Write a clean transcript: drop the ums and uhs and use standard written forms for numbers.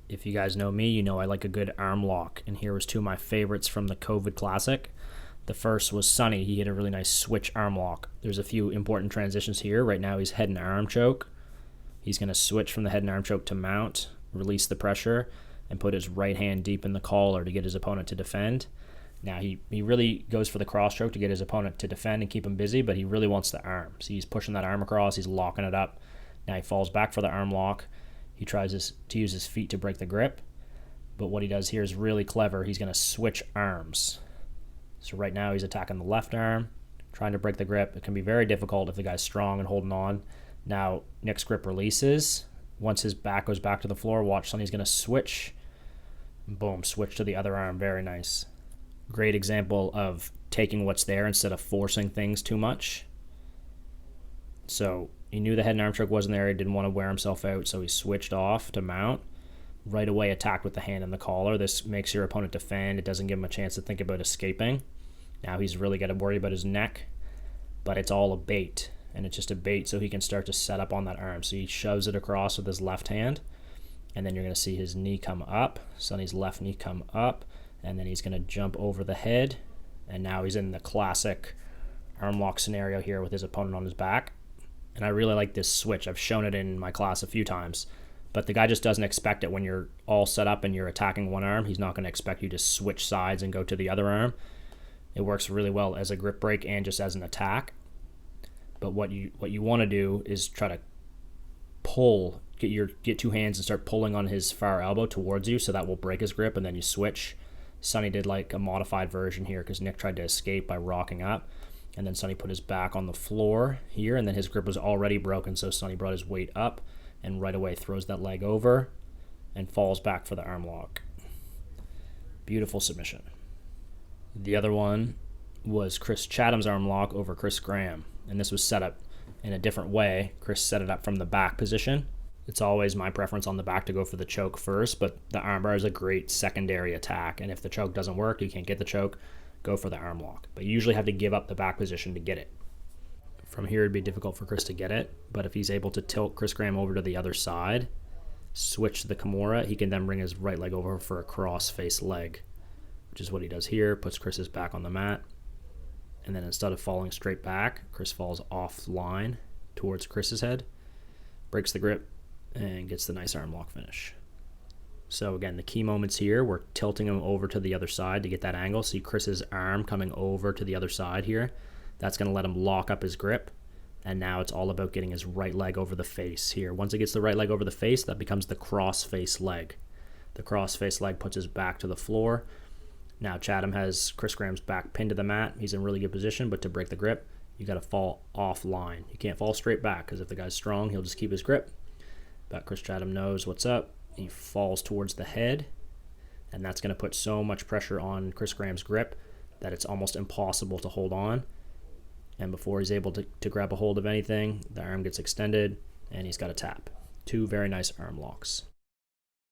If you guys know me, you know I like a good arm lock, and here was two of my favorites from the COVID Classic. The first was Sonny. He hit a really nice switch arm lock. There's a few important transitions here. Right now he's head and arm choke. He's going to switch from the head and arm choke to mount, release the pressure, and put his right hand deep in the collar to get his opponent to defend. Now he really goes for the cross choke to get his opponent to defend and keep him busy, but he really wants the arm. So he's pushing that arm across, he's locking it up. Now he falls back for the arm lock. He tries to use his feet to break the grip, but what he does here is really clever. He's going to switch arms. So right now he's attacking the left arm, trying to break the grip. It can be very difficult if the guy's strong and holding on. Now Nick's grip releases. Once his back goes back to the floor, watch Sonny's going to switch. Boom, switch to the other arm. Very nice. Great example of taking what's there instead of forcing things too much. So he knew the head and arm choke wasn't there. He didn't want to wear himself out, so he switched off to mount. Right away attacked with the hand in the collar. This makes your opponent defend. It doesn't give him a chance to think about escaping. Now he's really got to worry about his neck, but it's all a bait, and it's just a bait so he can start to set up on that arm. So he shoves it across with his left hand, and then you're going to see his knee come up, Sonny's left knee come up, and then he's going to jump over the head, and now he's in the classic arm lock scenario here with his opponent on his back. And I really like this switch. I've shown it in my class a few times, but the guy just doesn't expect it when you're all set up and you're attacking one arm. He's not going to expect you to switch sides and go to the other arm. It works really well as a grip break and just as an attack. But what you want to do is try to pull, get two hands and start pulling on his far elbow towards you, so that will break his grip, and then you switch. Sonny did like a modified version here because Nick tried to escape by rocking up. And then Sonny put his back on the floor here, and then his grip was already broken, so Sonny brought his weight up and right away throws that leg over and falls back for the arm lock. Beautiful submission. The other one was Chris Chatham's arm lock over Chris Graham, and this was set up in a different way. Chris set it up from the back position. It's always my preference on the back to go for the choke first, but the armbar is a great secondary attack, and if the choke doesn't work, you can't get the choke, go for the arm lock. But you usually have to give up the back position to get it. From here, it'd be difficult for Chris to get it, but if he's able to tilt Chris Graham over to the other side, switch to the Kimura, he can then bring his right leg over for a cross-face leg, which is what he does here, puts Chris's back on the mat, and then instead of falling straight back, Chris falls offline towards Chris's head, breaks the grip, and gets the nice arm lock finish. So again, the key moments here, we're tilting him over to the other side to get that angle. See Chris's arm coming over to the other side here. That's going to let him lock up his grip. And now it's all about getting his right leg over the face here. Once it gets the right leg over the face, that becomes the cross-face leg. The cross-face leg puts his back to the floor. Now Chatham has Chris Graham's back pinned to the mat. He's in really good position, but to break the grip, you got to fall offline. You can't fall straight back because if the guy's strong, he'll just keep his grip. But Chris Chatham knows what's up. He falls towards the head, and that's going to put so much pressure on Chris Graham's grip that it's almost impossible to hold on. And before he's able to grab a hold of anything, the arm gets extended, and he's got a tap. Two very nice arm locks.